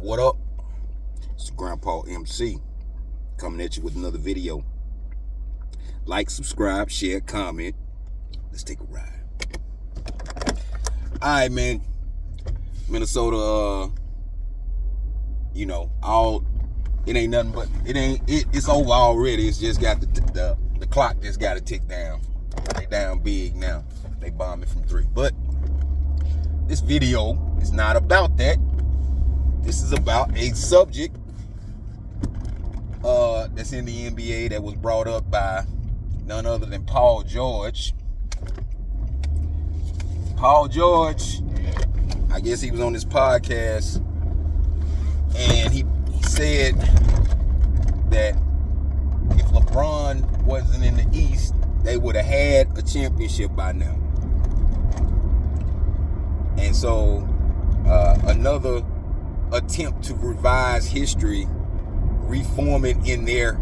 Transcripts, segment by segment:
What up? It's Grandpa MC coming at you with another video. Like, subscribe, share, comment. Let's take a ride. Alright, man. Minnesota, it ain't nothing but it's over already. It's just got the clock just got to tick down. They down big now. They bombing from 3. But this video is not about that. This is about a subject that's in the NBA that was brought up by none other than Paul George. Paul George, I guess he was on this podcast, and he said that if LeBron wasn't in the East, they would have had a championship by now. And so another attempt to revise history, reform it in their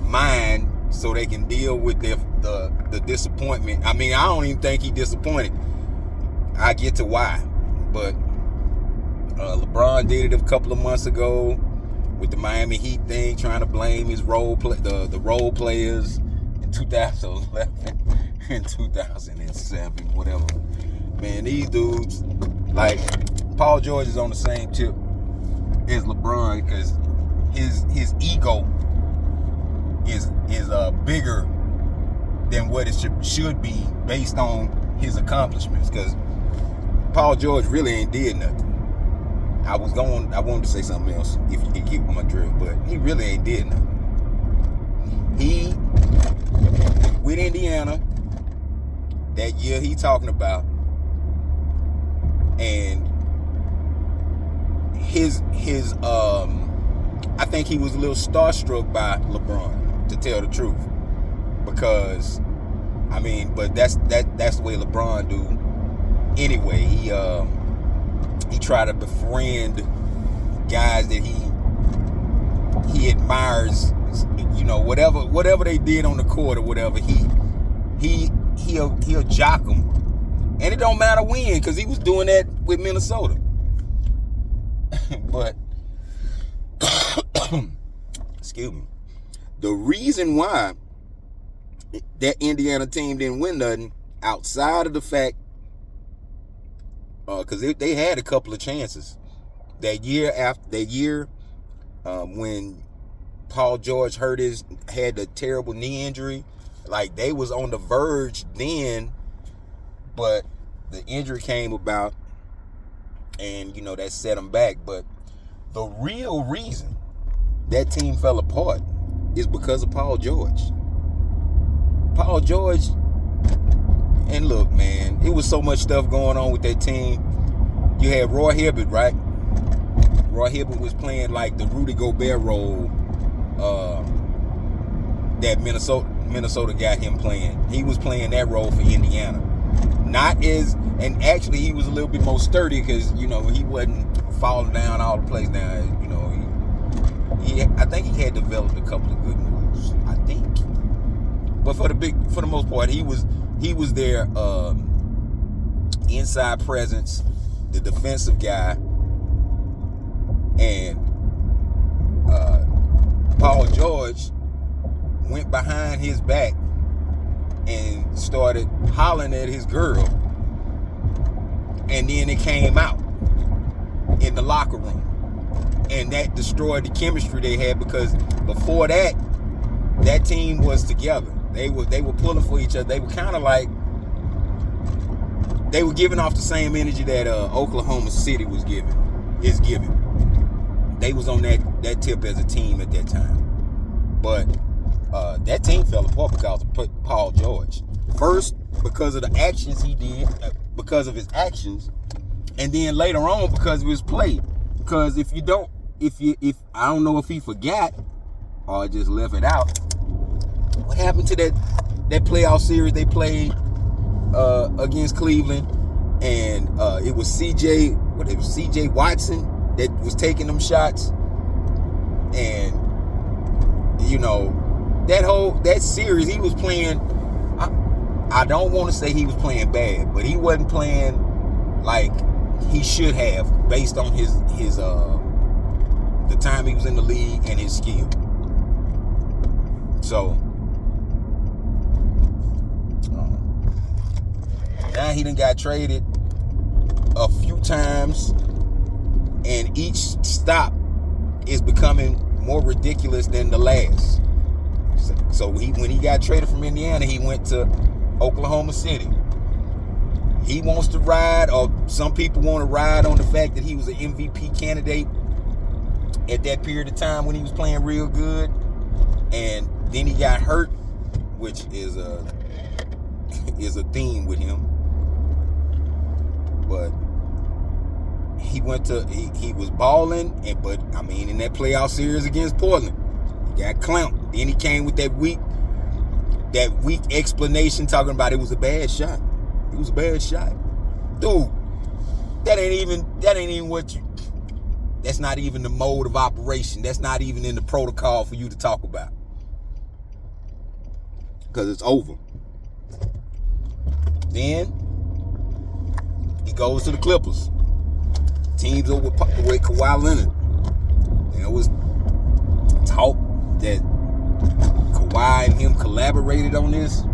mind so they can deal with the disappointment. I mean, I don't even think he disappointed. I get to why. But LeBron did it a couple of months ago with the Miami Heat thing, trying to blame his the role players in 2011 and 2007, whatever. Man, these dudes, like, Paul George is on the same tip as LeBron because his ego is bigger than what it should be based on his accomplishments. Because Paul George really ain't did nothing. I wanted to say something else if you can get my drift, but he really ain't did nothing. He with Indiana that year he talking about, and his I think he was a little starstruck by LeBron, to tell the truth, because but that's the way LeBron do anyway. He tried to befriend guys that he admires, whatever they did on the court or whatever. He'll jock them, and it don't matter when, because he was doing that with Minnesota. But excuse me, the reason why that Indiana team didn't win nothing, outside of the fact, because they had a couple of chances that year when Paul George had the terrible knee injury. Like, they was on the verge then, but the injury came about, and that set them back. But the real reason that team fell apart is because of Paul George. Paul George, and look, man, it was so much stuff going on with that team. You had Roy Hibbert, right? Roy Hibbert was playing like the Rudy Gobert role that Minnesota got him playing. He was playing that role for Indiana. And actually he was a little bit more sturdy because, he wasn't falling down all the place down. I think he had developed a couple of good moves, I think. But for the most part, he was their inside presence, the defensive guy. And Paul George went behind his back and started hollering at his girl, and then it came out in the locker room, and that destroyed the chemistry they had, because before that team was together. They were pulling for each other. They were kind of like, they were giving off the same energy that Oklahoma City is giving. They was on that tip as a team at that time. But that team fell apart because of Paul George. First, because of the actions he did, because of his actions, and then later on because of his play. Because if I don't know if he forgot or just left it out, what happened to that playoff series they played against Cleveland, and it was CJ Watson that was taking them shots, and that series he was playing. I don't want to say he was playing bad, but he wasn't playing like he should have based on his the time he was in the league and his skill. So now he done got traded a few times, and each stop is becoming more ridiculous than the last. So when he got traded from Indiana, he went to Oklahoma City. He wants to ride, or some people want to ride on the fact that he was an MVP candidate at that period of time when he was playing real good, and then he got hurt, which is a theme with him. But he was balling, but I mean, in that playoff series against Portland, he got clamped. Then he came with that weak explanation talking about it was a bad shot. It was a bad shot. Dude, that ain't even what you, that's not even the mode of operation. That's not even in the protocol for you to talk about. Because it's over. Then he goes to the Clippers. Teams over with Kawhi Leonard. There was talk that Kawhi and him collaborated on this.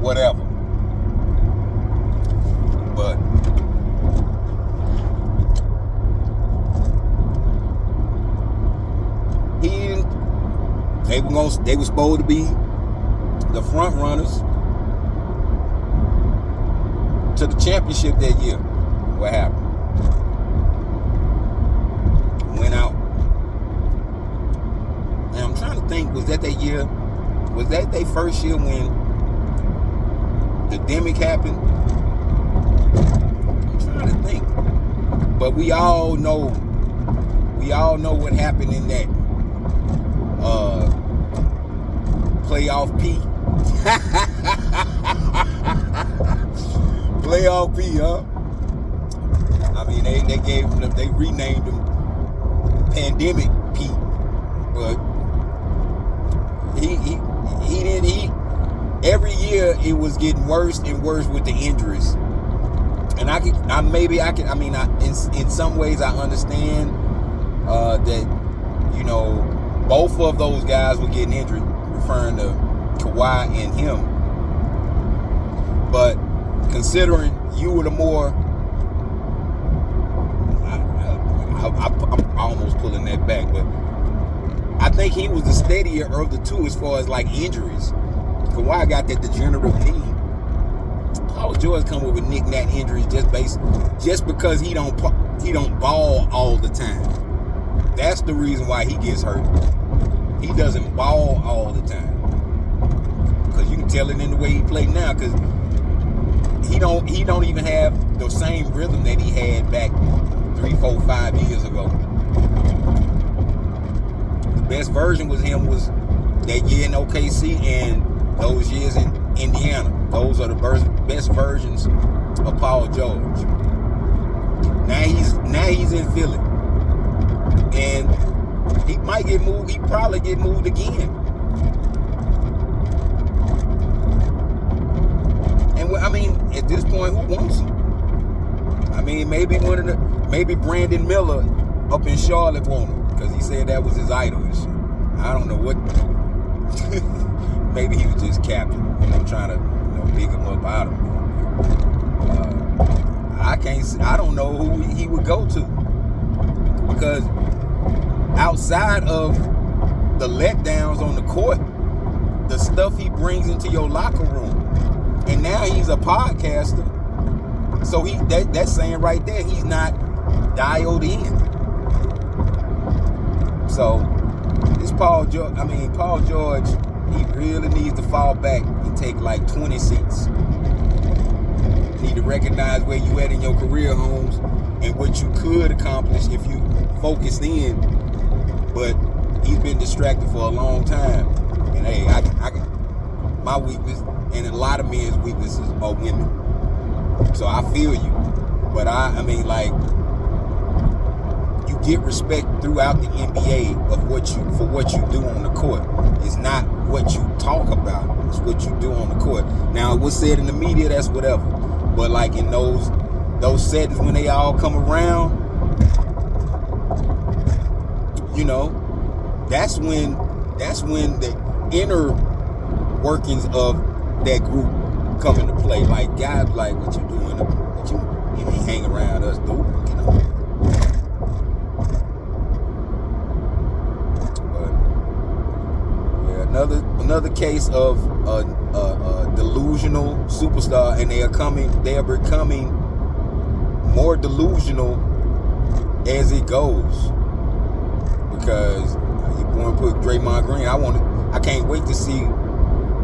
Whatever. But they were supposed to be the front runners to the championship that year. What happened? Went out. Now I'm trying to think, was that year? Was that their first year when the demic happened? I'm trying to think. But we all know what happened in that playoff P. Playoff P, huh? I mean, they renamed him Pandemic P. But he every year it was getting worse and worse with the injuries. And in some ways I understand that, you know, both of those guys were getting injured, referring to Kawhi and him. But considering you were the more, I'm almost pulling that back, but I think he was the steadier of the two as far as like injuries. Kawhi got that degenerative knee. Paul George come with knick-knack injuries just because he don't ball all the time. That's the reason why he gets hurt. He doesn't ball all the time. Because you can tell it in the way he played now, because he don't even have the same rhythm that he had back 3, 4, 5 years ago. The best version was that year in OKC and those years in Indiana. Those are the best versions of Paul George. Now he's in Philly. And he might get moved. He probably get moved again. And I mean, at this point, who wants him? I mean, maybe Brandon Miller up in Charlotte want him because he said that was his idol and shit. I don't know what. Maybe he was just captain, trying to big him up. I don't know. I don't know who he would go to, because outside of the letdowns on the court, the stuff he brings into your locker room, and now he's a podcaster, so that's saying right there he's not dialed in. So this Paul George, he really needs to fall back and take like 20 seats. You need to recognize where you at in your career, Holmes, and what you could accomplish if you focused in. But he's been distracted for a long time. And hey, my weakness, and a lot of men's weaknesses, are women. So I feel you. But I mean, like, you get respect throughout the NBA for what you do on the court. It's not what you talk about, it's what you do on the court. Now, what's said in the media, that's whatever. But like in those those settings, when they all come around, you know, that's when the inner workings of that group come into play. Like, guys like, what you doing? What you ain't hang around us, dude. You know? But yeah, another case of a delusional superstar, and they are becoming more delusional as it goes. Because you want to put Draymond Green, I can't wait to see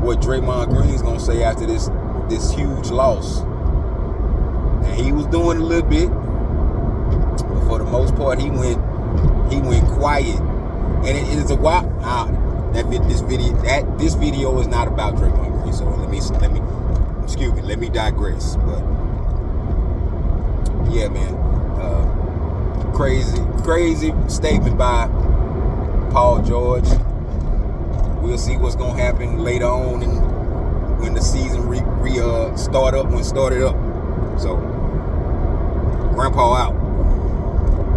what Draymond Green's gonna say after this huge loss. And he was doing a little bit, but for the most part, he went quiet. And it is a while. This video is not about Draymond Green. So let me digress. But yeah, man, crazy statement by Paul George. We'll see what's gonna happen later on when the season started up. So, Grandpa out.